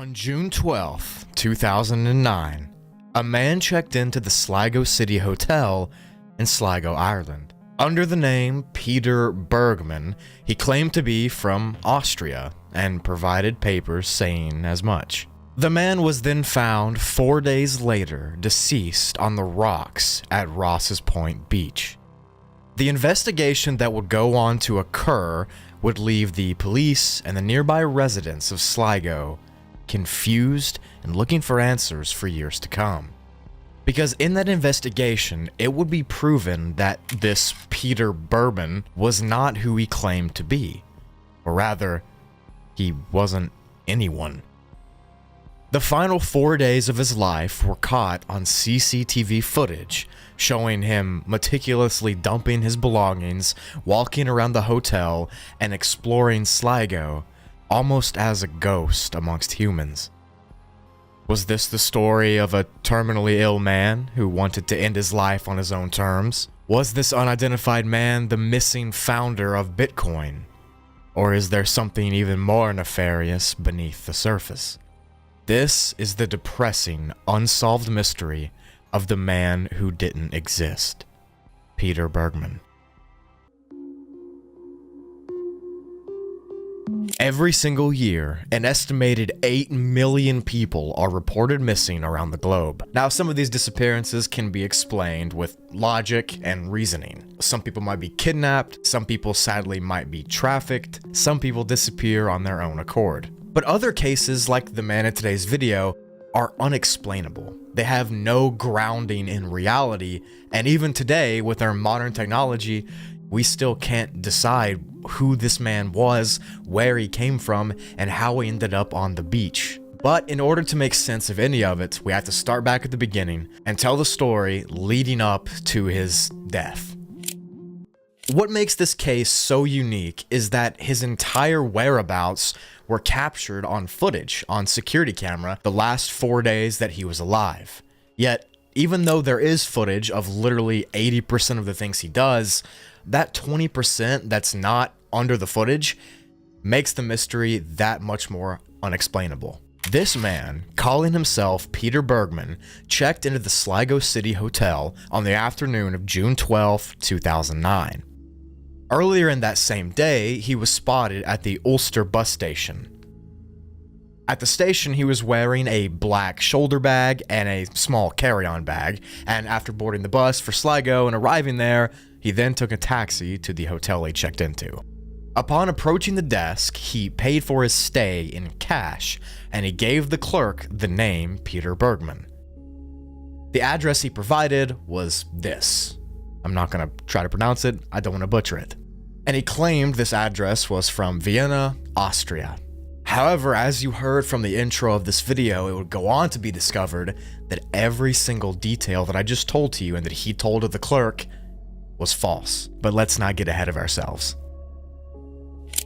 On June 2009, a man checked into the Sligo City Hotel in Sligo, Ireland. Under the name Peter Bergman, he claimed to be from Austria and provided papers saying as much. The man was then found 4 days later, deceased on the rocks at Ross's Point Beach. The investigation that would go on to occur would leave the police and the nearby residents of Sligo confused and looking for answers for years to come. Because in that investigation, it would be proven that this Peter Bergman was not who he claimed to be, or rather, he wasn't anyone. The final 4 days of his life were caught on CCTV footage, showing him meticulously dumping his belongings, walking around the hotel, and exploring Sligo, almost as a ghost amongst humans. Was this the story of a terminally ill man who wanted to end his life on his own terms? Was this unidentified man the missing founder of Bitcoin? Or is there something even more nefarious beneath the surface? This is the depressing, unsolved mystery of the man who didn't exist, Peter Bergman. Every single year, an estimated 8 million people are reported missing around the globe. Now, some of these disappearances can be explained with logic and reasoning. Some people might be kidnapped, some people sadly might be trafficked, some people disappear on their own accord. But other cases, like the man in today's video, are unexplainable. They have no grounding in reality, and even today, with our modern technology, we still can't decide who this man was, where he came from, and how he ended up on the beach. But in order to make sense of any of it, we have to start back at the beginning and tell the story leading up to his death. What makes this case so unique is that his entire whereabouts were captured on footage on security camera the last 4 days that he was alive. Yet, even though there is footage of literally 80% of the things he does, that 20% that's not under the footage makes the mystery that much more unexplainable. This man, calling himself Peter Bergman, checked into the Sligo City Hotel on the afternoon of June 2009. Earlier in that same day, he was spotted at the Ulster bus station. At the station, he was wearing a black shoulder bag and a small carry-on bag, and after boarding the bus for Sligo and arriving there, he then took a taxi to the hotel he checked into. Upon approaching the desk, he paid for his stay in cash, and he gave the clerk the name Peter Bergman. The address he provided was this. I'm not going to try to pronounce it, I don't want to butcher it. And he claimed this address was from Vienna, Austria. However, as you heard from the intro of this video, it would go on to be discovered that every single detail that I just told to you and that he told to the clerk was false. But let's not get ahead of ourselves.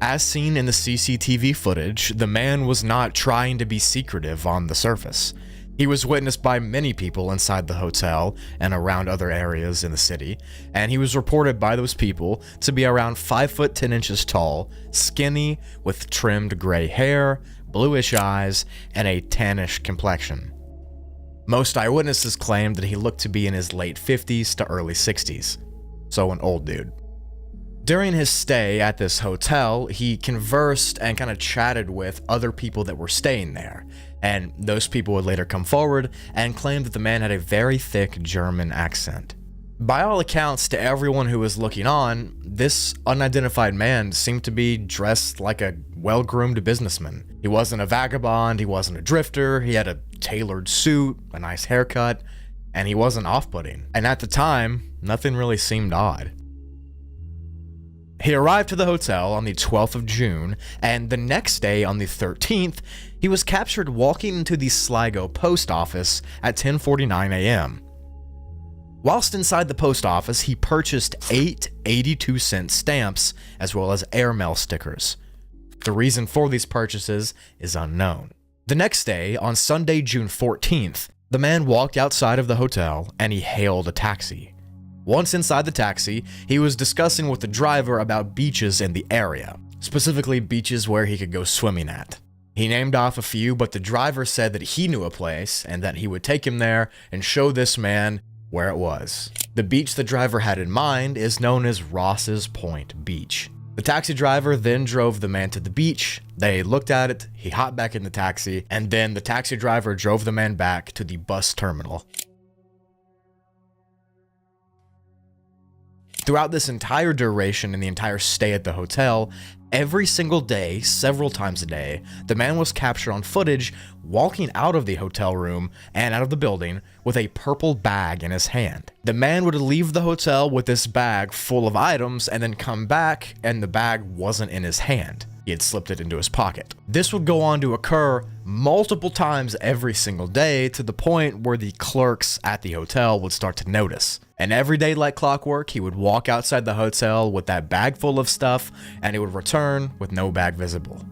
As seen in the CCTV footage, the man was not trying to be secretive on the surface. He was witnessed by many people inside the hotel and around other areas in the city, and he was reported by those people to be around 5 foot 10 inches tall, skinny, with trimmed gray hair, bluish eyes, and a tannish complexion. Most eyewitnesses claimed that he looked to be in his late 50s to early 60s, so an old dude. During his stay at this hotel, he conversed and kind of chatted with other people that were staying there, and those people would later come forward and claim that the man had a very thick German accent. By all accounts, to everyone who was looking on, this unidentified man seemed to be dressed like a well-groomed businessman. He wasn't a vagabond, he wasn't a drifter, he had a tailored suit, a nice haircut, and he wasn't off-putting. And at the time, nothing really seemed odd. He arrived to the hotel on the 12th of June, and the next day, on the 13th, he was captured walking into the Sligo post office at 10:49 a.m. Whilst inside the post office, he purchased 8 82-cent stamps as well as airmail stickers. The reason for these purchases is unknown. The next day, on Sunday, June 14th, the man walked outside of the hotel and he hailed a taxi. Once inside the taxi, he was discussing with the driver about beaches in the area, specifically beaches where he could go swimming at. He named off a few, but the driver said that he knew a place and that he would take him there and show this man where it was. The beach the driver had in mind is known as Ross's Point Beach. The taxi driver then drove the man to the beach. They looked at it, he hopped back in the taxi, and then the taxi driver drove the man back to the bus terminal. Throughout this entire duration and the entire stay at the hotel, every single day, several times a day, the man was captured on footage walking out of the hotel room and out of the building with a purple bag in his hand. The man would leave the hotel with this bag full of items and then come back and the bag wasn't in his hand. He had slipped it into his pocket. This would go on to occur multiple times every single day to the point where the clerks at the hotel would start to notice. And every day like clockwork, he would walk outside the hotel with that bag full of stuff and he would return with no bag visible.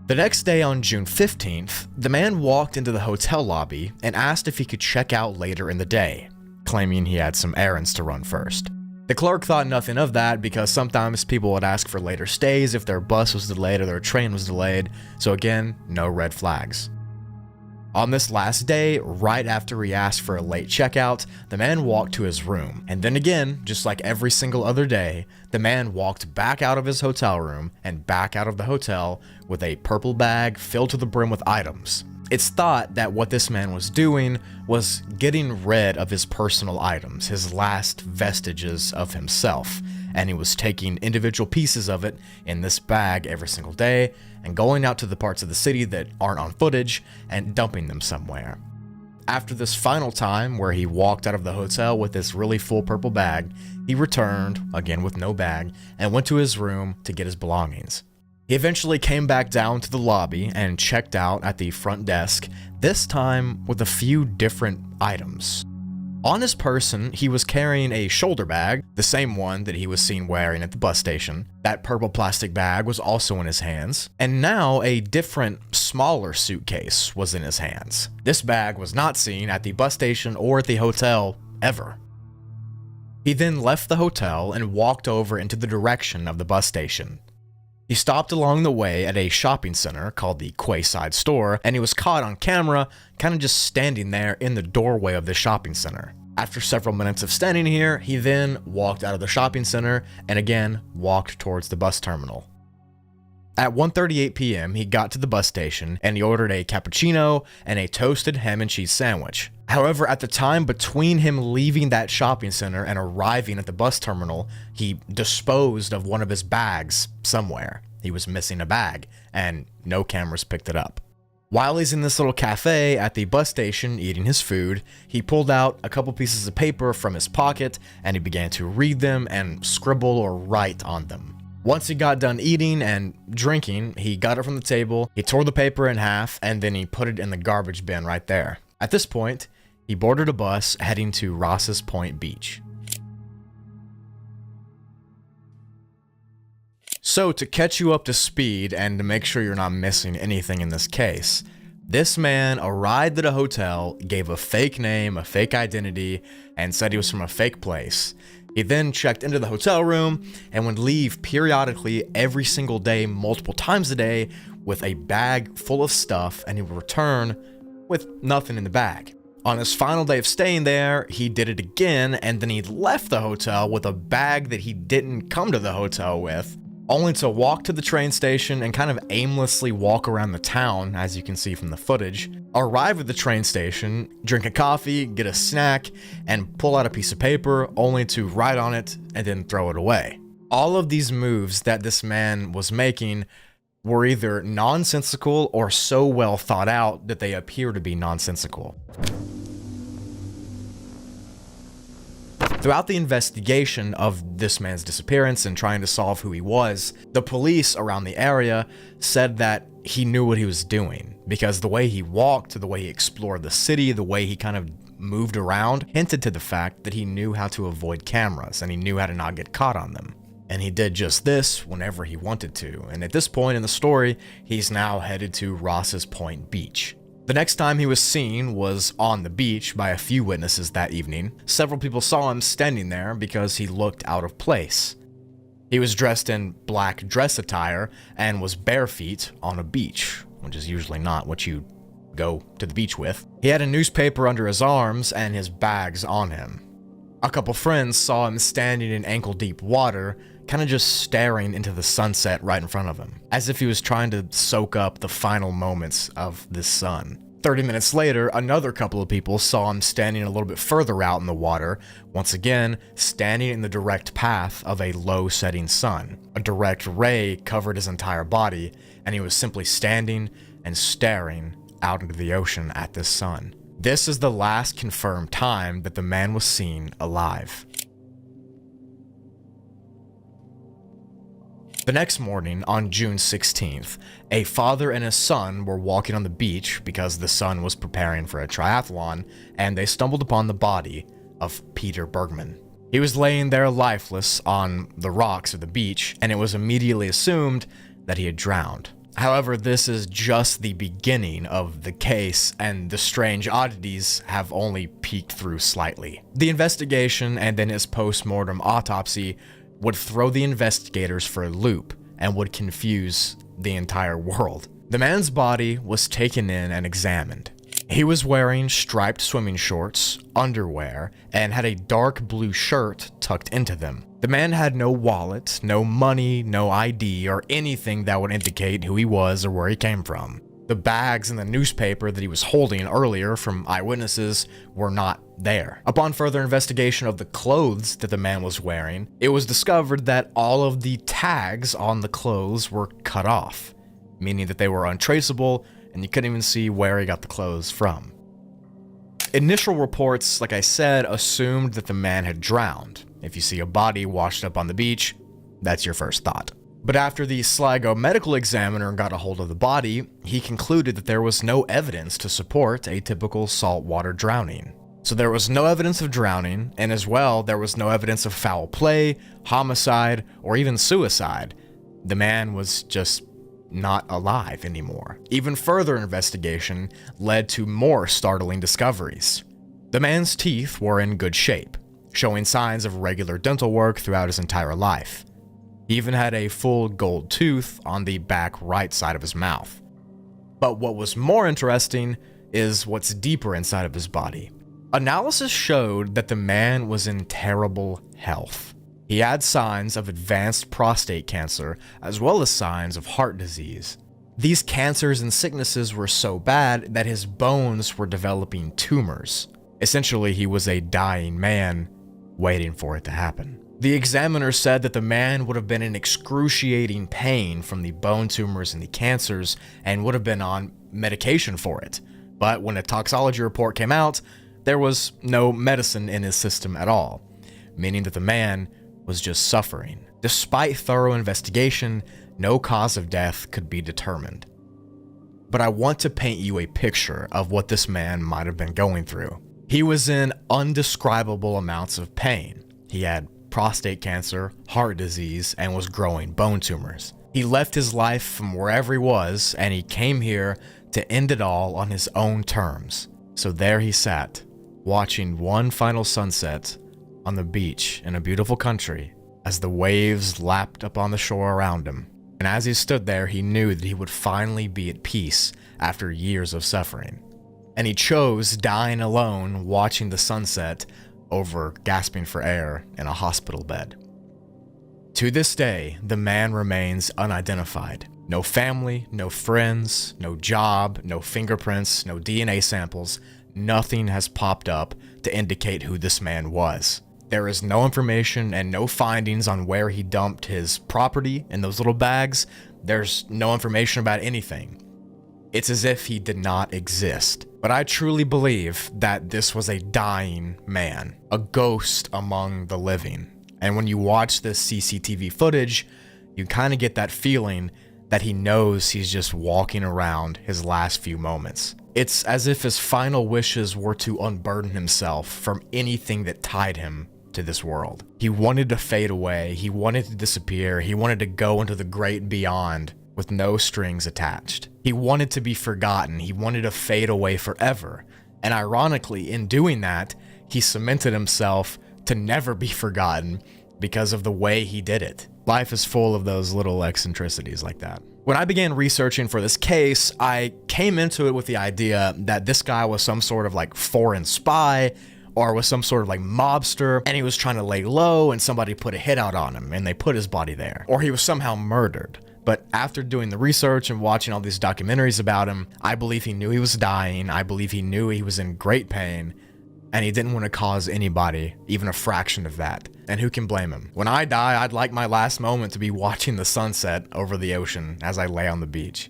The next day on June 15th, the man walked into the hotel lobby and asked if he could check out later in the day, claiming he had some errands to run first. The clerk thought nothing of that because sometimes people would ask for later stays if their bus was delayed or their train was delayed, so again, no red flags. On this last day, right after he asked for a late checkout, the man walked to his room. And then again, just like every single other day, the man walked back out of his hotel room and back out of the hotel with a purple bag filled to the brim with items. It's thought that what this man was doing was getting rid of his personal items, his last vestiges of himself, and he was taking individual pieces of it in this bag every single day and going out to the parts of the city that aren't on footage and dumping them somewhere. After this final time where he walked out of the hotel with this really full purple bag, he returned, again with no bag, and went to his room to get his belongings. He eventually came back down to the lobby and checked out at the front desk, this time with a few different items. On his person, he was carrying a shoulder bag, the same one that he was seen wearing at the bus station. That purple plastic bag was also in his hands, and now a different, smaller suitcase was in his hands. This bag was not seen at the bus station or at the hotel ever. He then left the hotel and walked over into the direction of the bus station. He stopped along the way at a shopping center called the Quayside Store, and he was caught on camera kind of just standing there in the doorway of the shopping center. After several minutes of standing here, he then walked out of the shopping center and again walked towards the bus terminal. At 1:38 p.m., he got to the bus station and he ordered a cappuccino and a toasted ham and cheese sandwich. However, at the time between him leaving that shopping center and arriving at the bus terminal, he disposed of one of his bags somewhere. He was missing a bag, and no cameras picked it up. While he's in this little cafe at the bus station eating his food, he pulled out a couple pieces of paper from his pocket and he began to read them and scribble or write on them. Once he got done eating and drinking, he got it from the table, he tore the paper in half, and then he put it in the garbage bin right there. At this point, he boarded a bus heading to Ross's Point Beach. So to catch you up to speed and to make sure you're not missing anything in this case, this man arrived at a hotel, gave a fake name, a fake identity, and said he was from a fake place. He then checked into the hotel room and would leave periodically every single day, multiple times a day, with a bag full of stuff, and he would return with nothing in the bag. On his final day of staying there, he did it again, and then he left the hotel with a bag that he didn't come to the hotel with, only to walk to the train station and kind of aimlessly walk around the town, as you can see from the footage, arrive at the train station, drink a coffee, get a snack, and pull out a piece of paper, only to write on it and then throw it away. All of these moves that this man was making were either nonsensical or so well thought out that they appear to be nonsensical. Throughout the investigation of this man's disappearance and trying to solve who he was, the police around the area said that he knew what he was doing, because the way he walked, the way he explored the city, the way he kind of moved around hinted to the fact that he knew how to avoid cameras and he knew how to not get caught on them. And he did just this whenever he wanted to, and at this point in the story, he's now headed to Ross's Point Beach. The next time he was seen was on the beach by a few witnesses that evening. Several people saw him standing there because he looked out of place. He was dressed in black dress attire and was bare feet on a beach, which is usually not what you go to the beach with. He had a newspaper under his arms and his bags on him. A couple friends saw him standing in ankle-deep water, kind of just staring into the sunset right in front of him, as if he was trying to soak up the final moments of this sun. 30 minutes later, another couple of people saw him standing a little bit further out in the water, once again, standing in the direct path of a low-setting sun. A direct ray covered his entire body, and he was simply standing and staring out into the ocean at this sun. This is the last confirmed time that the man was seen alive. The next morning, on June 16th, a father and his son were walking on the beach because the son was preparing for a triathlon, and they stumbled upon the body of Peter Bergman. He was laying there lifeless on the rocks of the beach, and it was immediately assumed that he had drowned. However, this is just the beginning of the case, and the strange oddities have only peeked through slightly. The investigation and then his post-mortem autopsy would throw the investigators for a loop and would confuse the entire world. The man's body was taken in and examined. He was wearing striped swimming shorts, underwear, and had a dark blue shirt tucked into them. The man had no wallet, no money, no ID, or anything that would indicate who he was or where he came from. The bags and the newspaper that he was holding earlier from eyewitnesses were not there. Upon further investigation of the clothes that the man was wearing, it was discovered that all of the tags on the clothes were cut off, meaning that they were untraceable and you couldn't even see where he got the clothes from. Initial reports, like I said, assumed that the man had drowned. If you see a body washed up on the beach, that's your first thought. But after the Sligo medical examiner got a hold of the body, he concluded that there was no evidence to support a typical saltwater drowning. So there was no evidence of drowning, and as well, there was no evidence of foul play, homicide, or even suicide. The man was just not alive anymore. Even further investigation led to more startling discoveries. The man's teeth were in good shape, showing signs of regular dental work throughout his entire life. He even had a full gold tooth on the back right side of his mouth. But what was more interesting is what's deeper inside of his body. Analysis showed that the man was in terrible health. He had signs of advanced prostate cancer, as well as signs of heart disease. These cancers and sicknesses were so bad that his bones were developing tumors. Essentially, he was a dying man, waiting for it to happen. The examiner said that the man would have been in excruciating pain from the bone tumors and the cancers, and would have been on medication for it. But when a toxicology report came out, there was no medicine in his system at all, meaning that the man was just suffering. Despite thorough investigation, no cause of death could be determined. But I want to paint you a picture of what this man might have been going through. He was in undescribable amounts of pain. He had prostate cancer, heart disease, and was growing bone tumors. He left his life from wherever he was, and he came here to end it all on his own terms. So there he sat, watching one final sunset on the beach in a beautiful country as the waves lapped up on the shore around him. And as he stood there, he knew that he would finally be at peace after years of suffering. And he chose dying alone, watching the sunset, over gasping for air in a hospital bed. To this day, the man remains unidentified. No family, no friends, no job, no fingerprints, no DNA samples. Nothing has popped up to indicate who this man was. There is no information and no findings on where he dumped his property in those little bags. There's no information about anything. It's as if he did not exist. But I truly believe that this was a dying man, a ghost among the living. And when you watch this CCTV footage, you kind of get that feeling that he knows he's just walking around his last few moments. It's as if his final wishes were to unburden himself from anything that tied him to this world. He wanted to fade away, he wanted to disappear, he wanted to go into the great beyond with no strings attached. He wanted to be forgotten, he wanted to fade away forever. And ironically, in doing that, he cemented himself to never be forgotten because of the way he did it. Life is full of those little eccentricities like that. When I began researching for this case, I came into it with the idea that this guy was some sort of like foreign spy, or was some sort of like mobster, and he was trying to lay low and somebody put a hit out on him and they put his body there. Or he was somehow murdered. But after doing the research and watching all these documentaries about him, I believe he knew he was dying, I believe he knew he was in great pain, and he didn't want to cause anybody even a fraction of that. And who can blame him? When I die, I'd like my last moment to be watching the sunset over the ocean as I lay on the beach.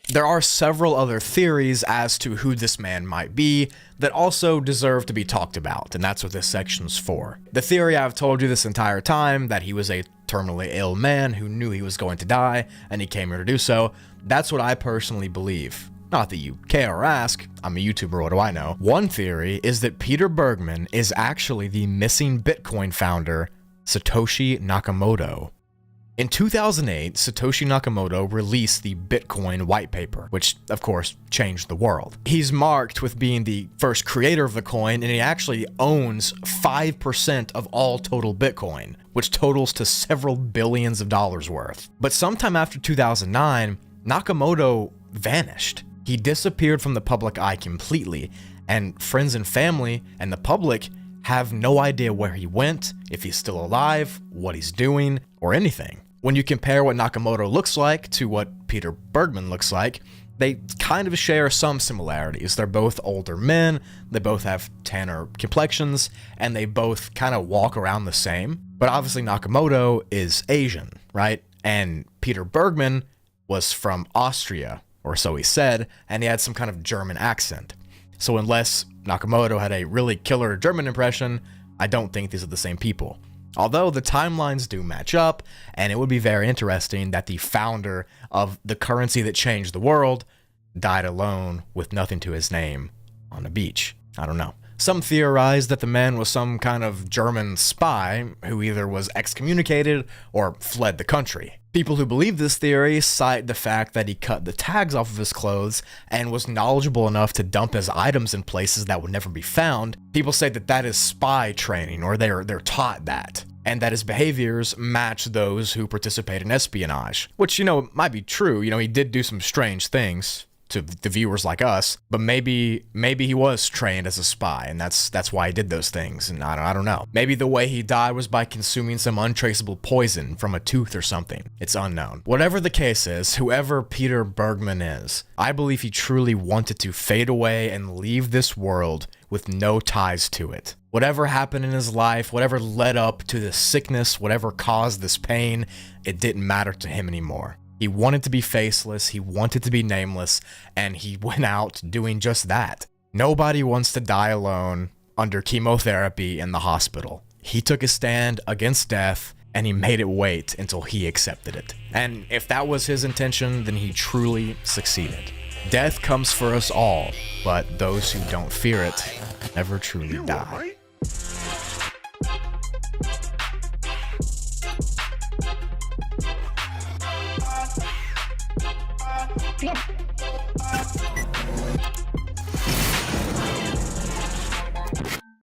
There are several other theories as to who this man might be that also deserve to be talked about, and that's what this section's for. The theory I've told you this entire time, that he was a terminally ill man who knew he was going to die, and he came here to do so, that's what I personally believe. Not that you care or ask, I'm a YouTuber, what do I know? One theory is that Peter Bergman is actually the missing Bitcoin founder, Satoshi Nakamoto. In 2008, Satoshi Nakamoto released the Bitcoin white paper, which of course changed the world. He's marked with being the first creator of the coin, and he actually owns 5% of all total Bitcoin, which totals to several billions of dollars worth. But sometime after 2009, Nakamoto vanished. He disappeared from the public eye completely, and friends and family and the public have no idea where he went, if he's still alive, what he's doing, or anything. When you compare what Nakamoto looks like to what Peter Bergman looks like, they kind of share some similarities. They're both older men, they both have tanner complexions, and they both kind of walk around the same. But obviously Nakamoto is Asian, right? And Peter Bergman was from Austria, or so he said, and he had some kind of German accent. So unless Nakamoto had a really killer German impression, I don't think these are the same people. Although the timelines do match up, and it would be very interesting that the founder of the currency that changed the world died alone with nothing to his name on a beach. I don't know. Some theorize that the man was some kind of German spy who either was excommunicated or fled the country. People who believe this theory cite the fact that he cut the tags off of his clothes and was knowledgeable enough to dump his items in places that would never be found. People say that that is spy training, or they're taught that, and that his behaviors match those who participate in espionage. Which, might be true. He did do some strange things to the viewers like us, but maybe he was trained as a spy, and that's why he did those things, and I don't know. Maybe the way he died was by consuming some untraceable poison from a tooth or something. It's unknown. Whatever the case is, whoever Peter Bergman is, I believe he truly wanted to fade away and leave this world with no ties to it. Whatever happened in his life, whatever led up to this sickness, whatever caused this pain, it didn't matter to him anymore. He wanted to be faceless, he wanted to be nameless, and he went out doing just that. Nobody wants to die alone under chemotherapy in the hospital. He took a stand against death, and he made it wait until he accepted it. And if that was his intention, then he truly succeeded. Death comes for us all, but those who don't fear it never truly die.